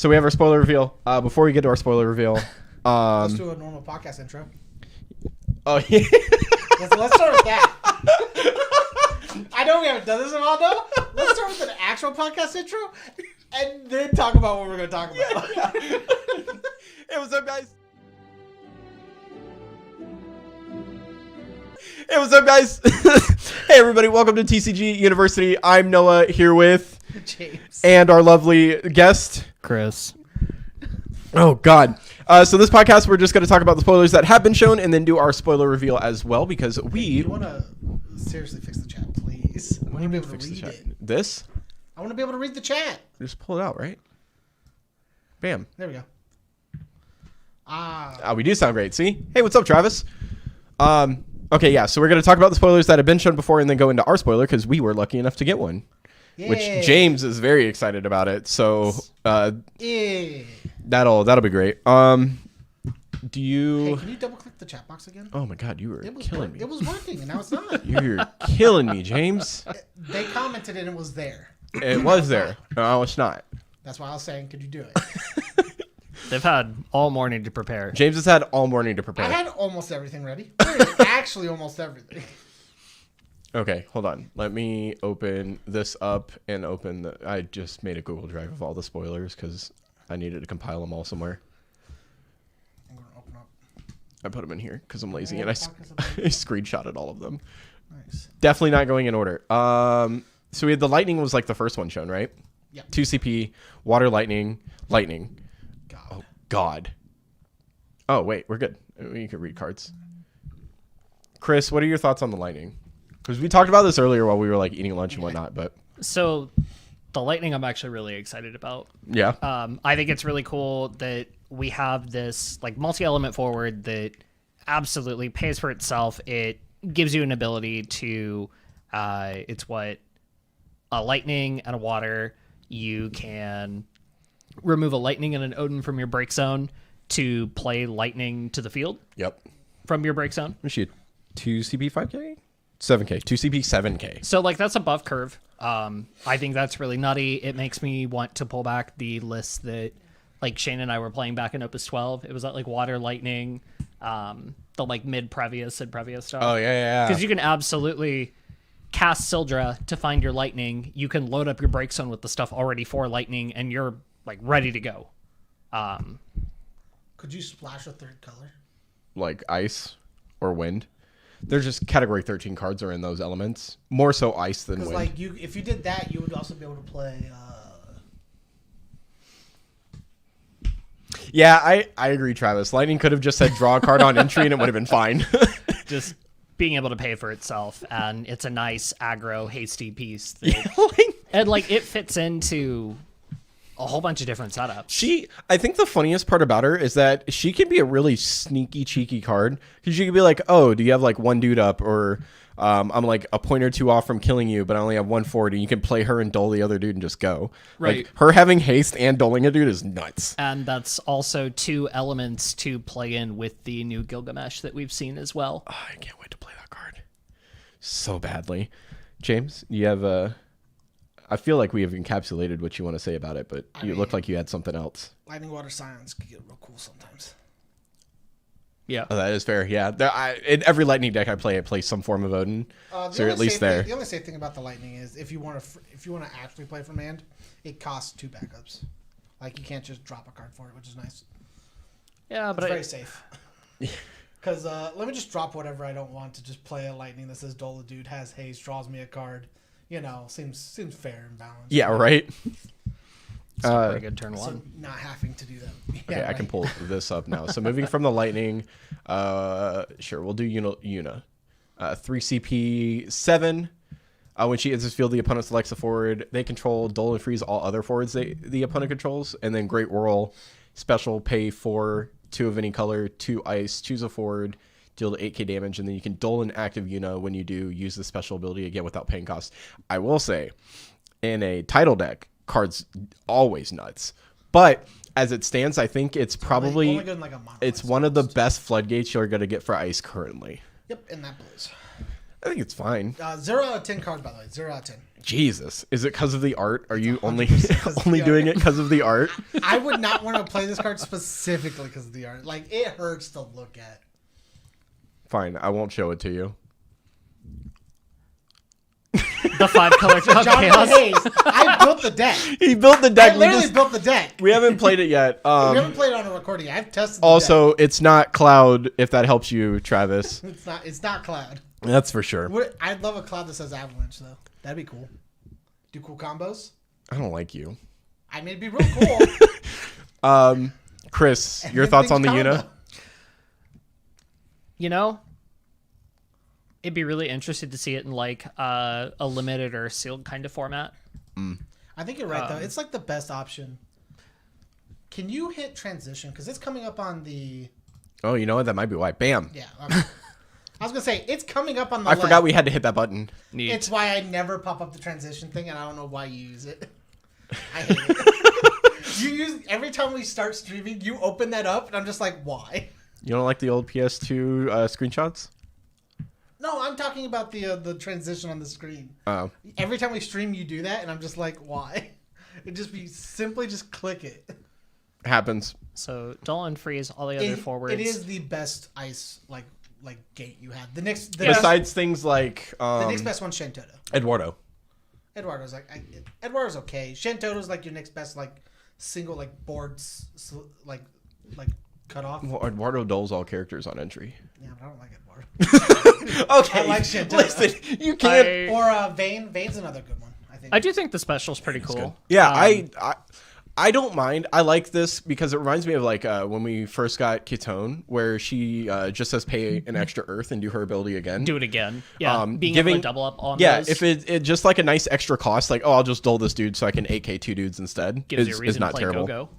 So we have our spoiler reveal. Before we get to our spoiler reveal, let's do a normal podcast intro. Oh yeah. Let's start with that. I know we haven't done this in a while though. Let's start with an actual podcast intro, and then talk about what we're going to talk about. Yeah. Hey, what's up, guys? Hey, what's up, guys? Hey, everybody. Welcome to TCG University. I'm Noah here with James and our lovely guest, Chris. Oh, God. So this podcast, we're just going to talk about the spoilers that have been shown and then do our spoiler reveal as well because we... You want to seriously fix the chat, please? I want to be able to read it. This? I want to be able to read the chat. Just pull it out, right? Bam. There we go. We do sound great. See? Hey, what's up, Travis? Okay, yeah. So we're going to talk about the spoilers that have been shown before and then go into our spoiler because we were lucky enough to get one. Yay. Which James is very excited about it. So that'll be great. Do you... Hey, can you double click the chat box again? Oh my God, you were killing me. It was working and now it's not. You're killing me, James. They commented and it was there. It was there. No, it's not. That's why I was saying, could you do it? They've had all morning to prepare. James has had all morning to prepare. I had almost everything ready. Actually, almost everything. Okay, hold on. Let me open this up and open the... I just made a Google Drive of all the spoilers because I needed to compile them all somewhere. I'm going to open up. I put them in here because I'm lazy and I screenshotted all of them. Nice. Definitely not going in order. So we had the lightning was like the first one shown, right? Yeah. 2 CP, water, lightning. God. Oh, God. Oh, wait, we're good. You can read cards. Chris, what are your thoughts on the lightning? Because we talked about this earlier while we were like eating lunch and whatnot, but... So the lightning I'm actually really excited about. Yeah. I think it's really cool that we have this like multi-element forward that absolutely pays for itself. It gives you an ability to... it's what... A lightning and a water. You can remove a lightning and an Odin from your break zone to play lightning to the field. Yep. From your break zone. She had 2 CP 5K? 7K. 2 CP 7K. So like that's above curve. I think that's really nutty. It makes me want to pull back the list that like Shane and I were playing back in Opus 12. It was like water, lightning, the like mid Previous and Previous stuff. Oh yeah. Because you can absolutely cast Sildra to find your lightning. You can load up your break zone with the stuff already for lightning, and you're like ready to go. Could you splash a third color? Like ice or wind. They're just category 13 cards are in those elements. More so ice than wind. Like if you did that, you would also be able to play. Yeah, I agree, Travis. Lightning could have just said draw a card on entry and it would have been fine. Just being able to pay for itself, and it's a nice aggro hasty piece that, and like it fits into a whole bunch of different setups. I think the funniest part about her is that she can be a really sneaky, cheeky card because she could be like, oh, do you have like one dude up, or I'm like a point or two off from killing you, but I only have 140. You can play her and dole the other dude and just go. Right. Like, her having haste and doling a dude is nuts. And that's also 2 elements to play in with the new Gilgamesh that we've seen as well. Oh, I can't wait to play that card so badly. James, you have I feel like we have encapsulated what you want to say about it, but you look like you had something else. Lightning Water Scions can get real cool sometimes. Yeah. Oh, that is fair. Yeah. In every lightning deck I play some form of Odin. So you're at least there. The only safe thing about the lightning is if you want to actually play from hand, it costs 2 backups. Like you can't just drop a card for it, which is nice. Yeah, but it's very safe. Because let me just drop whatever I don't want to just play a lightning that says Dola dude has haste, draws me a card. You know, seems fair and balanced. Yeah, right. It's a pretty good turn 1. So not having to do that. Yeah, okay, right. I can pull this up now. So moving from the lightning, sure, we'll do Yuna. 3 CP 7. When she enters the field, the opponent selects a forward. They control, dole and freeze all other forwards the opponent controls. And then Great Whirl, special, pay 4, 2 of any color, 2 ice, choose a forward, deal 8k damage, and then you can dole an active Yuna when you do use the special ability again without paying cost. I will say, in a title deck, cards always nuts. But as it stands, I think it's probably only good in like a mono it's one of the best floodgates you're going to get for ice currently. Yep, and that blows. I think it's fine. 0 out of 10 cards, by the way. 0 out of 10. Jesus, is it because of the art? Are you only 100% only the doing art. it because of the art? I would not want to play this card specifically because of the art. Like, it hurts to look at. Fine, I won't show it to you. The 5-color John chaos. Hayes. I built the deck. He built the deck. I literally built the deck. We haven't played it yet. We haven't played it on a recording. I've tested the Also, it's not Cloud. If that helps you, Travis. deck. It's not Cloud. That's for sure. I'd love a Cloud that says Avalanche, though. That'd be cool. Do cool combos. I don't like you. I mean, it'd be real cool. Chris, your thoughts on the Una? You know, it'd be really interesting to see it in like a limited or sealed kind of format. I think you're right, though. It's like the best option. Can you hit transition? Because it's coming up on the... Oh, you know what? That might be why. Bam. Yeah. Okay. I was going to say, it's coming up on the I forgot we had to hit that button. Neat. It's why I never pop up the transition thing, and I don't know why you use it. I hate it. Every time we start streaming, you open that up, and I'm just like, why? You don't like the old PS2 screenshots? No, I'm talking about the transition on the screen. Oh. Every time we stream, you do that, and I'm just like, why? It just be simply just click it. Happens. So Dolan freeze all the other forwards. It is the best ice like gate you have. The next Besides things like the next best one's Shentoto. Eduardo. Eduardo's Eduardo's okay. Shentoto's like your next best like single like boards like cut off. Well, Eduardo doles all characters on entry. Yeah, but I don't like Eduardo. Okay. I like Shentoto. Listen, you can't. Or Vayne. Vayne's another good one, I think. I do think the special's pretty cool. Yeah, I don't mind. I like this because it reminds me of like when we first got Kitone, where she just says pay an extra earth and do her ability again. Do it again. Yeah, being giving, able to double up on yeah, those. if it just like a nice extra cost, like, oh, I'll just dole this dude so I can 8k 2 dudes instead, gives you a is reason not to play terrible. Go-Go.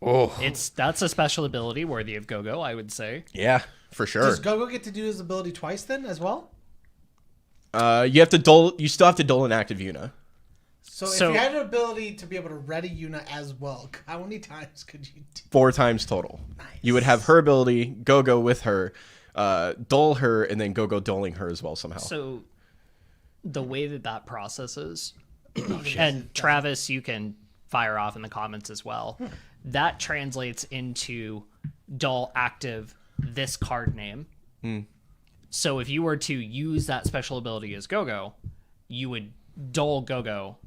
Oh, That's a special ability worthy of Go-Go, I would say. yeah, for sure. Does Gogo get to do his ability twice then as well? You have to dole. You still have to dole an active Una. So if So- you had an ability to be able to ready Yuna as well, how many times could you do? 4 times total. Nice. You would have her ability, go with her, dole her, and then go doling her as well somehow. So the way that process is, Oh, and Travis, you can fire off in the comments as well. That translates into dull active this card name. So if you were to use that special ability as Go-Go, you would dull Go-Go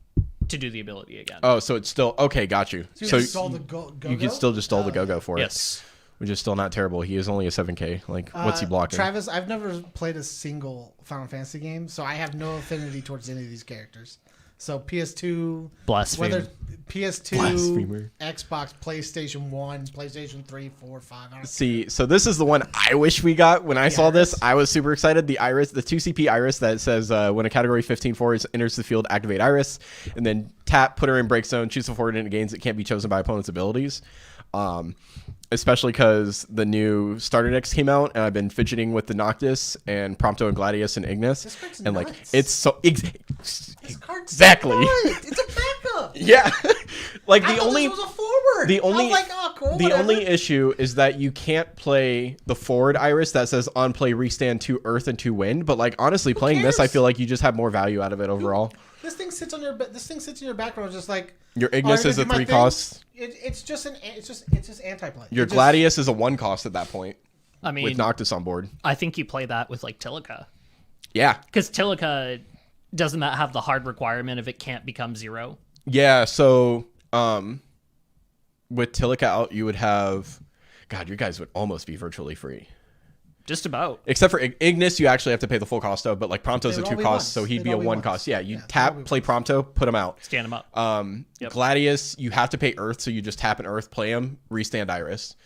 to do the ability again. Oh, so it's still okay. Got you. So you can still just dole the go for Yes. it, which is still not terrible. He is only a 7k. Like, what's he blocking? Travis, I've never played a single Final Fantasy game, so I have no affinity towards any of these characters. So PS2, Blaspheme. whether PS2, Blasphemer. Xbox, PlayStation 1, PlayStation 3, 4, 5. I don't See, so this is the one I wish we got when I saw this. Iris? I was super excited. The Iris, the 2CP Iris that says when a category 15 forward enters the field, activate Iris, and then tap, put her in break zone, choose a forward and it gains. It can't be chosen by opponent's abilities. Especially because the new starter decks came out, and I've been fidgeting with the Noctis and Prompto and Gladius and Ignis, This card's and like nuts. it's so This card's exactly. nuts. It's a backup. Yeah, like I the thought only this was a forward. the only I was like, oh, cool, the whatever. only issue is that you can't play the forward Iris that says on play restand 2 earth and 2 wind. But like honestly, playing this, I cares? feel like you just have more value out of it overall. This thing sits on your background, just like Your oh, Ignis you're is a gonna do my 3 thing? cost. It's just anti-play. Your It just- Gladius is a 1 cost at that point I mean, with Noctis on board. I think you play that with like Tilica. Yeah, Because Tilica, doesn't that have the hard requirement if it can't become 0? yeah. So with Tilica out, you would have. God, your guys would almost be virtually free. Just about. Except for Ignis, you actually have to pay the full cost of, but like Prompto's They a would 2 all be cost, ones. so he'd They'd be a all be 1 ones. cost. Yeah, you Yeah, they'd all tap, be play Prompto, put him out. Stand them up. Yep. Gladius, you have to pay Earth, so you just tap an Earth, play him, restand Iris.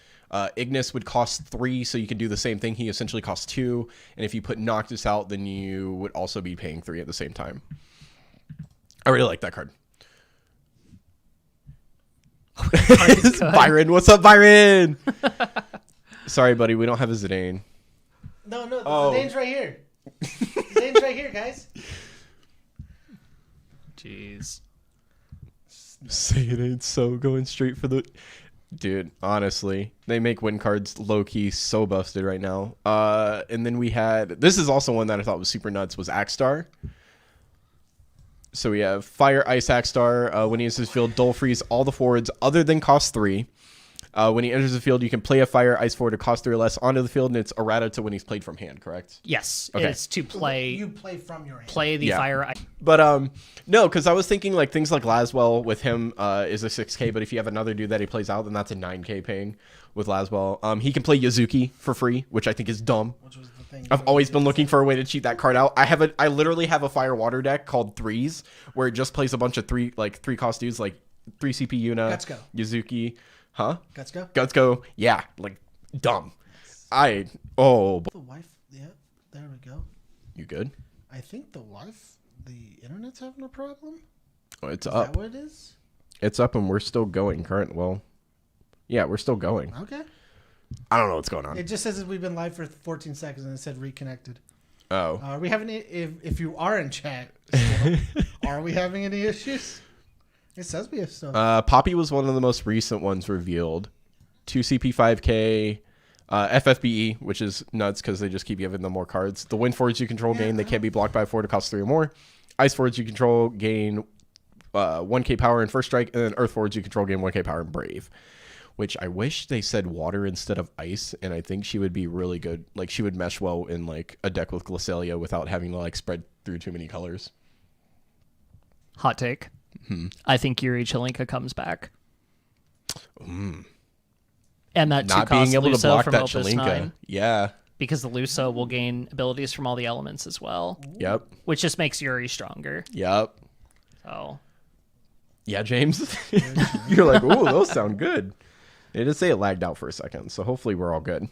Ignis would cost 3, so you can do the same thing. He essentially costs 2, and if you put Noctis out, then you would also be paying 3 at the same time. I really like that card. Byron, what's up, Byron? Sorry, buddy, we don't have a Zidane. No, Oh. the name's right here. The name's right here, guys. Jeez. Say it ain't so, going straight for the... Dude, honestly, they make win cards low-key so busted right now. And then we had... This is also one that I thought was super nuts, was Axstar. So we have Fire, Ice, Axstar. When he enters the field, Dull Freeze all the forwards other than cost 3. When he enters the field, you can play a Fire, Ice forward to cost 3 or less onto the field, and it's errata to when he's played from hand, correct? Yes, Okay. it's to play. You play from your hand. Play the Yeah. fire. But no, because I was thinking like things like Laswell with him is a 6K, but if you have another dude that he plays out, then that's a 9K paying with Laswell. He can play Yazuki for free, which I think is dumb. Which was the thing. I've always been looking for a way to cheat that card out. I literally have a Fire Water deck called Threes, where it just plays a bunch of 3 cost dudes like 3 CP Yuna, Let's go. Yazuki, huh? Let's go. Guts go, yeah, like dumb. The wife. Yeah, there we go. You good? I think the internet's having a problem. Oh, it's Is up. that what it is? It's up, and we're still going. Yeah, we're still going. Okay. I don't know what's going on. It just says that we've been live for 14 seconds and it said reconnected. Oh, Are we having if you are in chat, still, are we having any issues? It says we have stuff. Poppy was one of the most recent ones revealed. 2 CP 5K, FFBE, which is nuts because they just keep giving them more cards. The wind forwards you control gain, they can't be blocked by a forward to cost 3 or more. Ice forwards you control gain 1K power in first strike, and then earth forwards you control gain 1K power in brave. Which I wish they said water instead of ice, and I think she would be really good. Like she would mesh well in like a deck with Glacelia without having to like spread through too many colors. Hot take. I think Yuri Chelinka comes back. And that Not 2-cost being able to Luso block from that Opus Chelinka. 9, Yeah. because the Luso will gain abilities from all the elements as well, Yep. which just makes Yuri stronger. Yep. So Yeah, James. You're like, ooh, those sound good. They did say it lagged out for a second, so hopefully we're all good.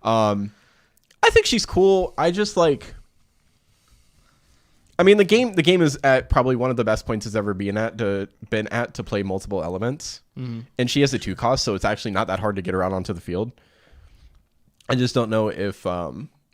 I think she's cool. I just like. I mean, the game is at probably one of the best points it's ever been at to play multiple elements, and she has a 2-cost, so it's actually not that hard to get around onto the field. I just don't know if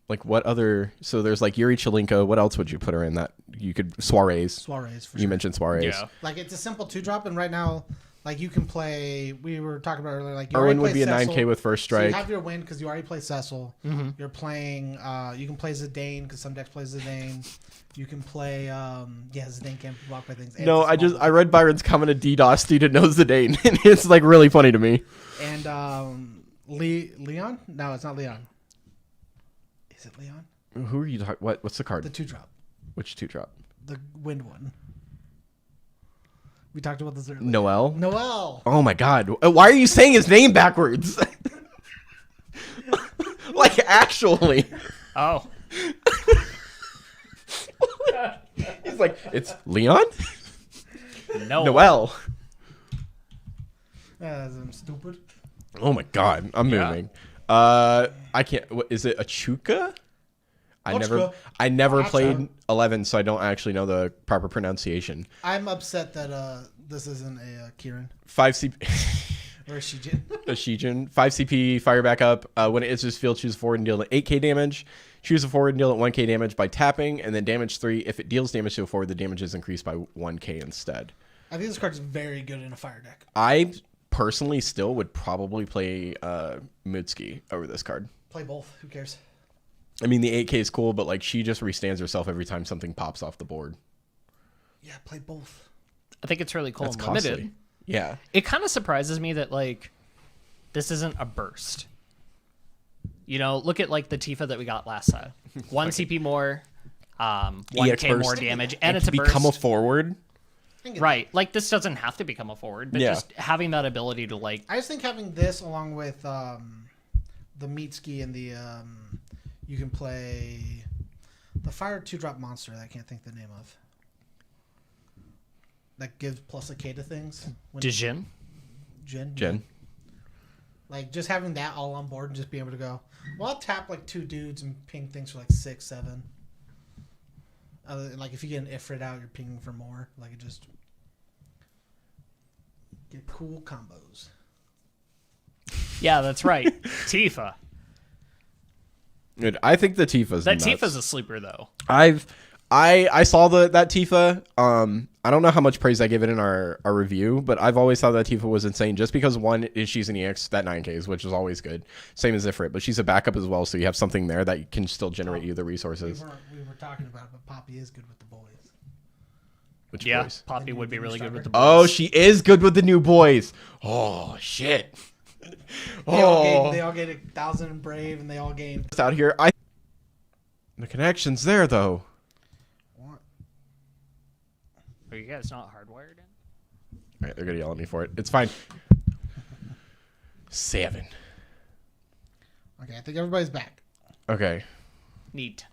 like what other. So there's like Yuri Chelinka. What else would you put her in that you could soirees? Soirees for You sure. mentioned soirees. yeah, Like it's a simple 2-drop, and right now, like you can play. We were talking about earlier. Like you Erwin already would play be a Cecil, 9K with first So you strike. have your win because you already play Cecil. You're playing. You can play Zidane because some decks play Zidane. You can play. Zidane can't be blocked by things. And No, it's a I read Byron's comment to DDoS student knows the Dane, and it's like really funny to me. And Leon? No, it's not Leon. Is it Leon? Who are you talking? What's the card? The 2-drop, Which 2-drop? the wind one. We talked about this earlier. Noel. Noel. Oh my God! Why are you saying his name backwards? Like actually, oh, he's like it's Leon. no, Noel. I'm stupid. Oh my God! I'm Yeah. moving. I can't. Is it Achuka? I never Gotcha. played 11, so I don't actually know the proper pronunciation. I'm upset that this isn't a Kieran 5 CP. or a Shijin. A Shijin. 5 CP, fire back up. When it enters field, choose a forward and deal 8K damage. Choose a forward and deal 1K damage by tapping, and then damage 3. If it deals damage to a forward, the damage is increased by 1K instead. I think this card is very good in a fire deck. I personally still would probably play Mutsuki over this card. Play both. Who cares? I mean, the 8K is cool, but like she just restands herself every time something pops off the board. Yeah, play both. I think it's really cool That's and costly. limited. Yeah. It kind of surprises me that like this isn't a burst. You know, look at like the Tifa that we got last time. 1 CP more, 1K burst. more damage, and it's a become burst. a forward. Right. Like this doesn't have to become a forward, but Yeah. just having that ability to like I just think having this along with the Mitsuki and the you can play the fire 2-drop monster that I can't think the name of. That gives plus a K to things. Dijin. Jen. Like just having that all on board and just being able to go. Well, I'll tap like 2 dudes and ping things for like 6, 7. Like if you get an Ifrit out, you're pinging for more. Like it just get cool combos. Yeah, that's right. Tifa. Dude, I think the Tifa's That nuts. Tifa's a sleeper though. I I saw that Tifa. I don't know how much praise I gave it in our review, but I've always thought that Tifa was insane just because one is she's an EX that 9Ks, which is always good. Same as Ifrit, but she's a backup as well, so you have something there that can still generate you the resources. We were talking about it, but Poppy is good with the boys. Which Yeah, boys? Poppy would be really good with the boys. Oh, she is good with the new boys. Oh shit. They all gained 1,000 in Brave, and they all gained. Out here, the connection's there though. What? Are you guys not hardwired in? All right, they're gonna yell at me for it. It's fine. 7. Okay, I think everybody's back. Okay, Neat.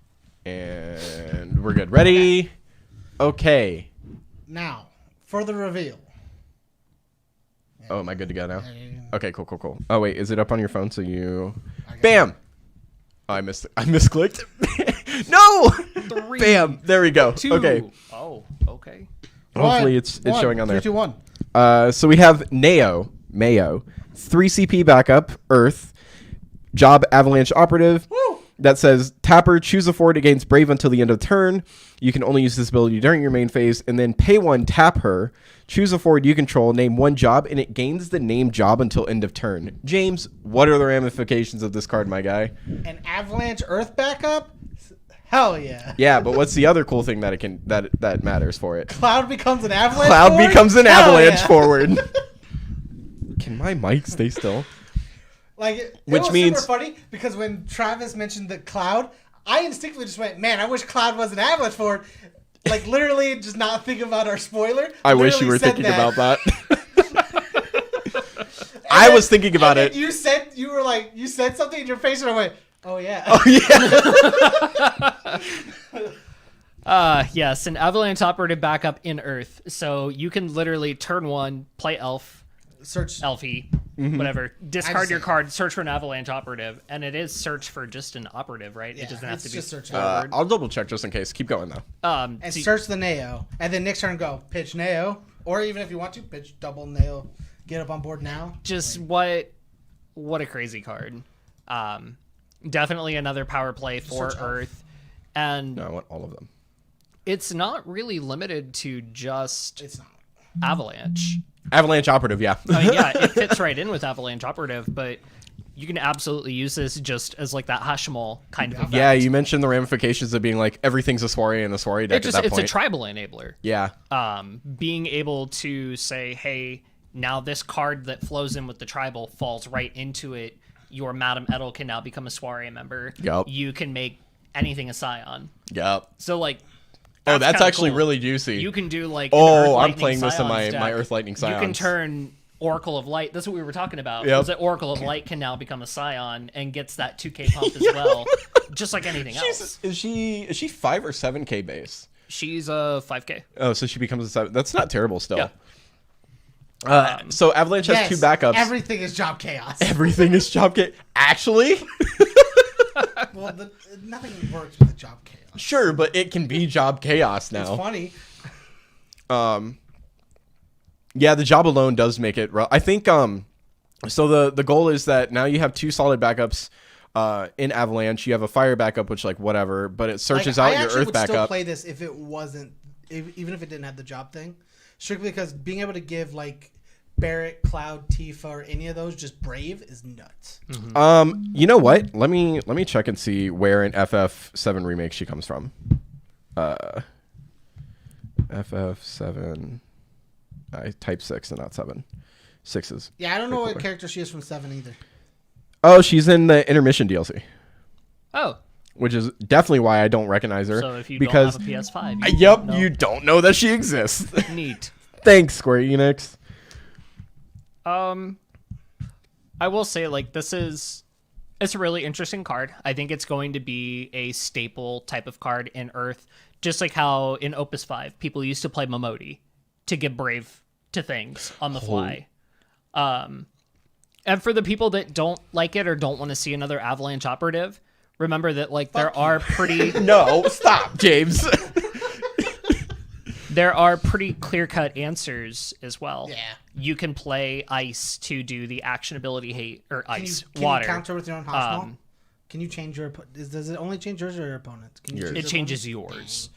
and we're good. Ready? Okay. Now, for the reveal. Oh, am I good to go now? Yeah. Okay, cool. Oh wait, is it up on your phone? So you, Okay. bam! Oh, I misclicked. No! 3, Bam! There we go. 2. Okay. Oh, okay. Hopefully it's showing on there. 3, 2, 1. So we have Mayo, 3 CP backup, Earth, job Avalanche operative. Woo! That says tapper, choose a forward against Brave until the end of turn. You can only use this ability during your main phase, and then pay 1, tap her, choose a forward you control, name 1 job, and it gains the name job until end of turn. James, what are the ramifications of this card, my guy? An Avalanche Earth backup? Hell yeah. Yeah, but what's the other cool thing that it can that matters for it? Cloud becomes an Avalanche Cloud forward? becomes an Hell Avalanche yeah. forward. Can my mic stay still? Like, it Which was means- super funny because when Travis mentioned the Cloud, I instinctively just went, man, I wish Cloud was an Avalanche forward. Like, literally just not thinking about our spoiler. I wish you were Literally said thinking about that. And I then- was thinking about and it. then you said something in your face and I went, oh yeah. Oh yeah. Yes, an Avalanche operative backup in Earth. So you can literally turn 1, play Elf, Search. Elfie, Mm-hmm. whatever. Discard just your say- card, search for an Avalanche operative, and it is search for just an operative, right? Yeah, it doesn't have it's to be just search. forward. I'll double check just in case. Keep going though. And So search the Neo. And then next turn go, pitch Neo. Or even if you want to, pitch double Neo. Get up on board now. just what a crazy card. Definitely another power play for Search Elf. Earth, and No, I want all of them. it's not really limited to just It's not. Avalanche. Avalanche operative, yeah. I mean, yeah, it fits right in with Avalanche operative, but you can absolutely use this just as like that Hashmal kind of effect. Yeah, you mentioned the ramifications of being like everything's a soiree in the soiree deck at that It's point. a tribal enabler. Yeah. Being able to say, hey, now this card that flows in with the tribal falls right into it. Your Madame Edel can now become a soiree member. Yup. You can make anything a scion. Yep. So like, Oh, that's kinda actually cool. really juicy. You can do like. an Oh, Earth I'm Lightning playing this in Scions my deck. Earth Lightning You can Scions. turn Oracle of Light. That's what we were talking about. Yep. Was that Oracle of Light can now become a scion and gets that 2K pump as well, just like anything else. Is she 5 or 7K base? She's a 5K. Oh, so she becomes a 7. That's not terrible still. Yeah. So Avalanche has 2 backups. Everything is job chaos. Everything is job kit. Actually? Well, nothing works with the job chaos. Sure, but it can be job chaos now. It's funny. Yeah, the job alone does make it rough. I think so the goal is that now you have 2 solid backups in Avalanche. You have a fire backup, which like whatever, but it searches Like, out I your actually Earth would still backup. play this if it wasn't, even if it didn't have the job thing, strictly because being able to give like Barrett, Cloud, Tifa, or any of those just Brave is nuts. You know what? Let me check and see where in FF7 remake she comes from. FF7. I type 6 and not 7. 6s. Yeah, I don't know Pretty what cooler. character she is from 7 either. Oh, she's in the intermission DLC, Oh, which is definitely why I don't recognize her. so if you because don't have a PS5, yep, know. you don't know that she exists. Neat. Thanks, Square Enix. I will say, like, it's a really interesting card. I think it's going to be a staple type of card in Earth, just like how in Opus 5, people used to play Momodi to give Brave to things on the fly. And for the people that don't like it or don't want to see another Avalanche operative, remember that, like, there are pretty... No, stop, James. There are pretty clear-cut answers as well. Yeah. You can play Ice to do the action ability hate, or Ice, Can water. you counter with your own Hashmal? Can you change your... does it only change yours or your opponent's? Can you Yours. choose It your changes opponent's? yours.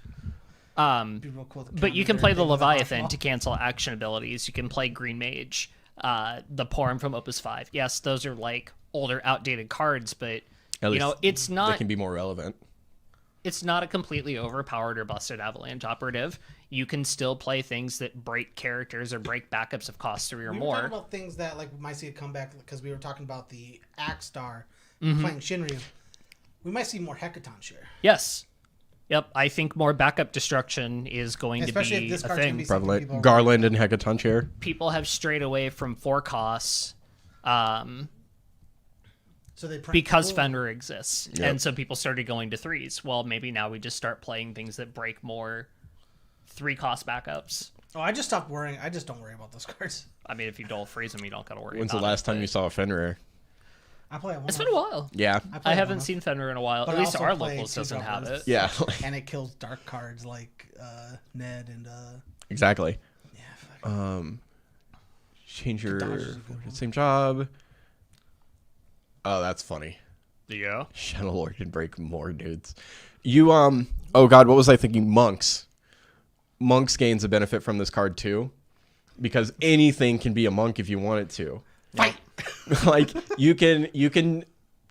Be real cool to But you counter can play the everything with a Leviathan hospital. to cancel action abilities. You can play Green Mage, the Porum from Opus 5. Yes, those are like older, outdated cards, but At you know, least it's they not can be more relevant. it's not a completely overpowered or busted Avalanche operative. You can still play things that break characters or break backups of cost 3 or We were more. talking about things that like we might see a comeback because we were talking about the Axe Star Mm-hmm. playing Shinryu. We might see more Hecaton share. Yes. Yep, I think more backup destruction is going Especially to if be this a card's gonna thing. be something people Prevalent. are- Garland and Hecaton chair. People have strayed away from 4 costs So they print because full- Fenrir exists. Yep. And so people started going to 3s. Well, maybe now we just start playing things that break more 3-cost backups. Oh, I just stopped worrying. I just don't worry about those cards. I mean, if you don't freeze them, you don't got to worry When's the about last it, time but you saw a Fenrir? I play it one. It's been a while. Yeah. play I it haven't one-off. seen Fenrir in a while. But At I least also our play locals doesn't two-drop have ones. it. Yeah. and it kills dark cards like Ned and Exactly. yeah. Fuck. Change your Dodge is a good one. same job. Oh, that's funny. Yeah. Shadow Lord can break more dudes. You oh god, what was I thinking? Monks. Monks gains a benefit from this card too. Because anything can be a monk if you want it to. Fight. Like you can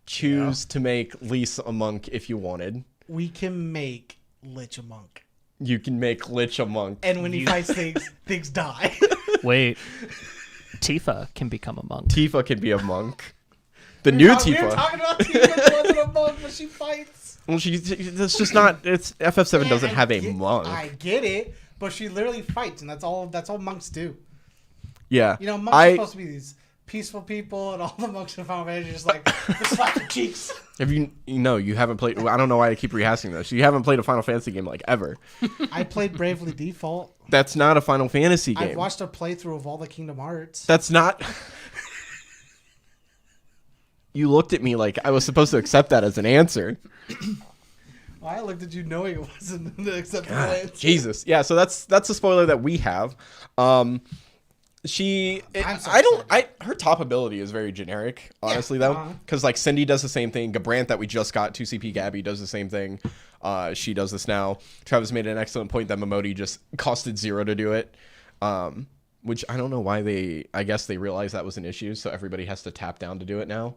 choose to make Lise a monk if you wanted. We can make Lich a monk, You can make Lich a monk. and when he fights things, things die. Wait. Tifa can become a monk. Tifa can be a monk. The new We were Tifa. talking about Tifa wasn't a monk, but she fights. Well, that's just not. It's FF7 doesn't Yeah, have I a get- monk. I get it, but she literally fights, and that's all. That's all monks do. Yeah, You know, monks are supposed to be these peaceful people, and all the monks in Final Fantasy are just like just slap your cheeks. Have you? No, you haven't played. I don't know why I keep rehashing this. You haven't played a Final Fantasy game like ever. I played Bravely Default. That's not a Final Fantasy I've game. watched a playthrough of all the Kingdom Hearts. That's not. You looked at me like I was supposed to accept that as an answer. Well, I looked at you knowing it wasn't an acceptable God, answer. Jesus. Yeah, so that's a spoiler that we have. She I'm so her top ability is very generic, honestly though. Cuz like Cindy does the same thing, Gabrant that we just got, 2CP Gabby does the same thing. She does this now. Travis made an excellent point that Momodi just costed 0 to do it. Which I don't know why I guess they realized that was an issue, so everybody has to tap down to do it now.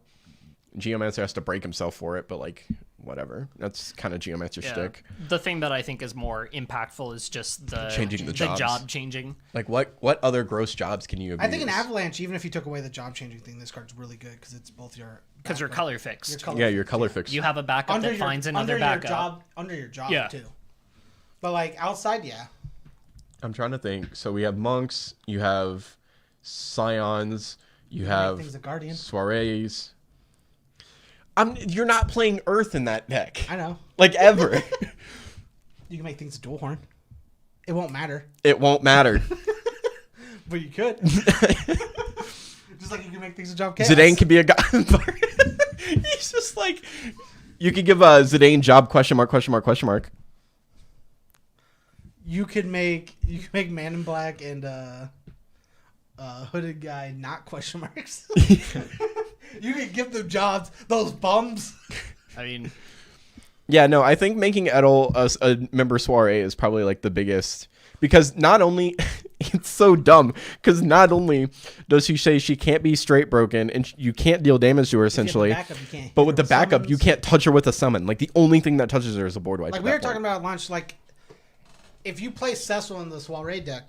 Geomancer has to break himself for it, but like whatever. That's kind of Geomancer shtick. The thing that I think is more impactful is just the Changing the jobs. job changing. Like what other gross jobs can you abuse? I think in Avalanche, even if you took away the job changing thing, this card's really good because it's both your Because you're backup- color fixed. your color Yeah, your fixed, color yeah. fix. You have a backup that finds another backup. Under your job Yeah. too. But like outside, yeah. I'm trying to think. So we have monks, you have scions, you have things a guardian. soirees. You're not playing Earth in that deck. I know. Like ever. You can make things a dual horn. It won't matter, It won't matter. but you could. Just like you can make things a job chaos. Zidane can be a guy. He's just like, you could give Zidane job question mark. You could make Man in Black and hooded guy not question marks. You could give them jobs. Those bums. I mean, Yeah, no, I think making Edel a member soiree is probably like the biggest, because not only it's so dumb, because not only does she say she can't be straight broken and you can't deal damage to her essentially, backup, you can't hit but her with the with backup you summons. can't touch her with a summon. Like the only thing that touches her is a board wipe. Like at we that were talking point. about at lunch, like if you play Cecil in the soiree deck,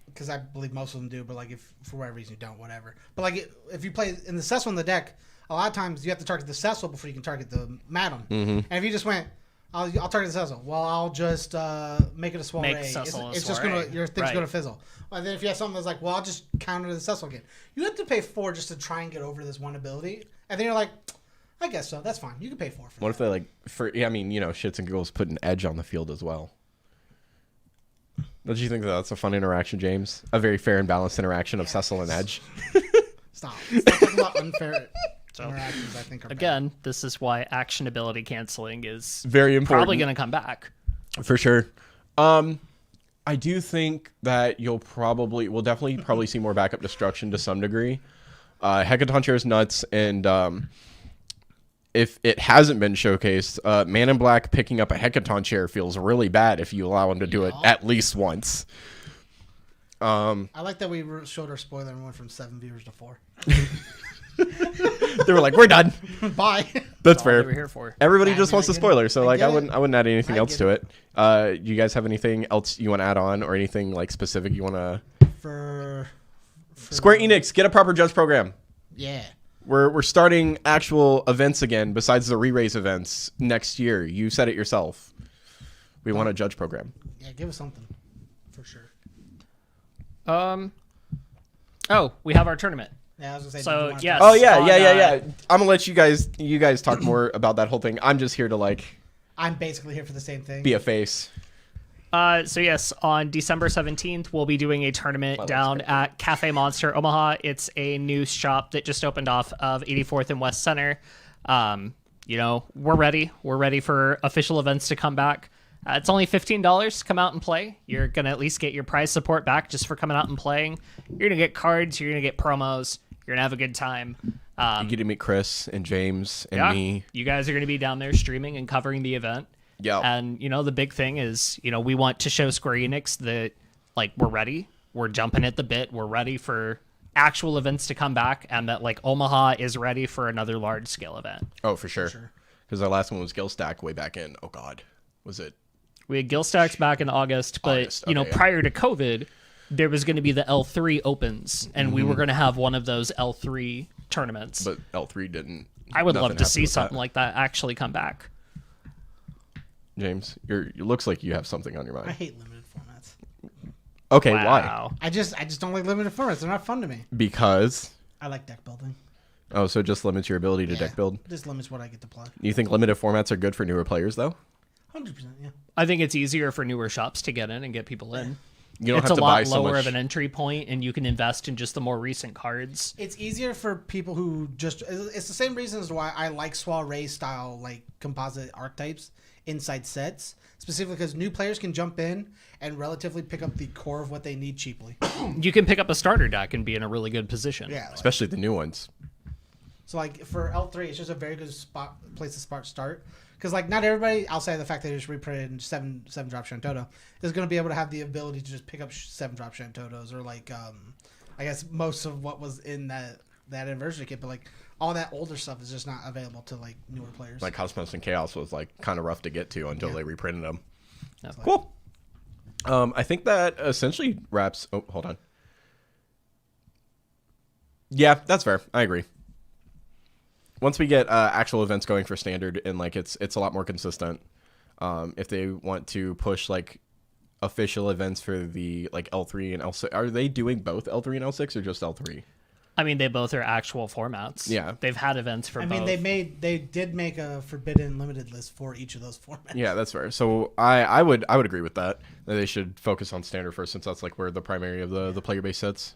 because I believe most of them do, but like if for whatever reason you don't, whatever. But like if you play in the Cecil in the deck, a lot of times you have to target the Cecil before you can target the Madam. Mm-hmm. And if you just went, I'll target the Cecil. Well, I'll just make it a soiree. Make Cecil a it's just soiree. gonna your thing's Right. gonna fizzle. And then if you have something that's like, well, I'll just counter the Cecil again. You have to pay 4 just to try and get over this one ability, and then you're like, I guess so. That's fine. You can pay 4 for What if that. they I mean, shits and giggles put an edge on the field as well. Don't you think that's a fun interaction, James? A very fair and balanced interaction of Cecil and Edge. Stop talking about unfair interactions. I think are bad. again, this is why action ability canceling is Very important. probably going to come back. For sure. I do think that we'll definitely probably see more backup destruction to some degree. Hecaton chair is nuts, and if it hasn't been showcased, Man in Black picking up a Hecaton chair feels really bad if you allow him to do it at least once. I like that we showed our spoiler and went from 7 viewers to 4. They were like, "We're done." Bye. That's all they fair. were here for. Everybody Yeah, just I mean, wants I a get spoiler, it. so I like get I wouldn't add anything I else get to it. You guys have anything else you want to add on, or anything like specific you want to? For Square Enix, get a proper judge program. Yeah. We're starting actual events again besides the re-raise events next year. You said it yourself. We want a judge program. Yeah, give us something. For sure. Oh, we have our tournament. Yeah, I was gonna say. So, do you wanna yes. talk- Oh yeah, on, yeah. I'm gonna let you guys talk more about that whole thing. I'm just here to like I'm basically here for the same thing. be a face. So yes, on December 17th, we'll be doing a tournament down at Cafe Monster Omaha. It's a new shop that just opened off of 84th and West Center. You know, we're ready. We're ready for official events to come back. It's only $15 to come out and play. You're going to at least get your prize support back just for coming out and playing. You're going to get cards. You're going to get promos. You're going to have a good time. You get to meet Chris and James and me. You guys are going to be down there streaming and covering the event. Yeah. And, you know, the big thing is, you know, we want to show Square Enix that, like, we're ready. We're jumping at the bit. We're ready for actual events to come back, and that, like, Omaha is ready for another large-scale event. Oh, for sure. Because our last one was Gilstack way back in. Oh, God. Was it? We had Gilstacks back in August, but, you know, prior to COVID, there was going to be the L3 Opens, and we were going to have one of those L3 tournaments. But L3 didn't. I would love nothing to happened see with something that. like that actually come back. James, it looks like you have something on your I mind. hate limited formats. Okay, why? Wow. I just don't like limited formats. They're not fun to me. Because. I like deck building. Oh, so it just limits your ability to deck build. Just limits what I get to play. You think limited formats are good for newer players, though? 100%. Yeah. I think it's easier for newer shops to get in and get people in. You don't It's have a to buy lot so lower much. of an entry point, and you can invest in just the more recent cards. It's easier for people who just. It's the same reasons why I like soiree style like composite archetypes inside sets, specifically because new players can jump in and relatively pick up the core of what they need cheaply. You can pick up a starter deck and be in a really good position. Yeah. Especially the new ones. So like for L3, it's just a very good place to start. Because like not everybody, outside of the fact that they just reprinted seven drop Shantoto, is going to be able to have the ability to just pick up 7 drop Shantotos or like I guess most of what was in that anniversary kit, but like all that older stuff is just not available to like newer players. Like Cosmos and Chaos was like kind of rough to get to until they reprinted them. That's Cool. I think that essentially wraps. Oh, hold on. Yeah, that's fair. I agree. Once we get actual events going for standard and like it's a lot more consistent. If they want to push like official events for the like L3 and L6, are they doing both L3 and L6 or just L3? I mean, they both are actual formats. Yeah. They've had events for I both. mean, they did make a forbidden limited list for each of those formats. Yeah, that's fair. So I would agree with that they should focus on standard first, since that's like where the primary of the player base sits.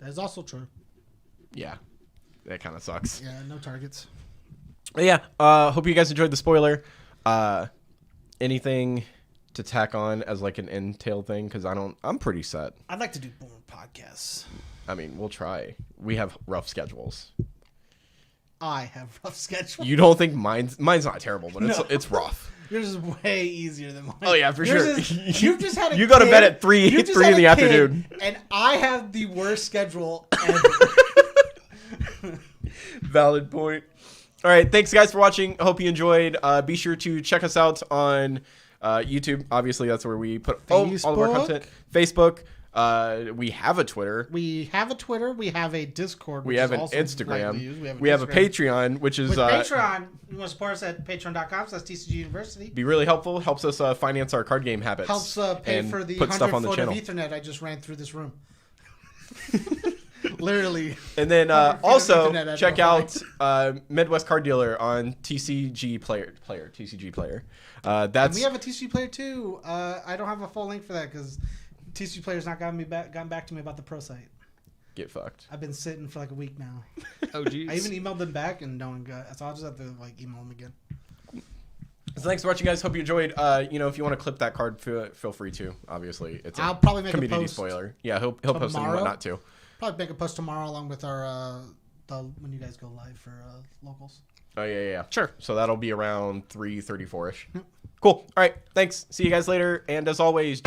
That is also true. Yeah, that kind of sucks. Yeah, no targets. But yeah, hope you guys enjoyed the spoiler. Anything to tack on as like an entail thing? Because I'm pretty set. I'd like to do more podcasts. I mean, we'll try. We have rough schedules. I have rough schedules. You don't think mine's not terrible, but it's rough. Yours is way easier than mine. Oh yeah, for Yours sure. You've just had a You go to kid, bed at 3 you've just 3 had in the a kid, afternoon. and I have the worst schedule ever. Valid point. All right, thanks guys for watching. I hope you enjoyed. Be sure to check us out on YouTube. Obviously, that's where we put all of our content. Facebook. We have a Twitter. We have a Twitter. We have a Discord. We which have is an also Instagram. lightly used. We have a Instagram. Patreon, which is With Patreon, you want to support us at patreon.com/TCG University. be really helpful. Helps us finance our card game habits. Helps pay and for the put 100 stuff on the foot channel. of Ethernet I just ran through this room. Literally. And then 100 feet of also Ethernet at check the out Midwest Card Dealer on TCG Player. That's We have a TCG player too. I don't have a full link for that because TCG player's not gotten back to me about the pro site. get fucked. I've been sitting for like a week now. Oh, geez. I even emailed them back and no one got. So I'll just have to like email them again. So thanks for watching, guys. Hope you enjoyed. If you want to clip that card, feel free to. Obviously, it's I'll probably make a community post spoiler. Yeah, he'll post it and tomorrow. whatnot too. Probably make a post tomorrow along with our when you guys go live for locals. Oh yeah. Sure. So that'll be around 3:34ish. Cool. All right. Thanks. See you guys later. And as always.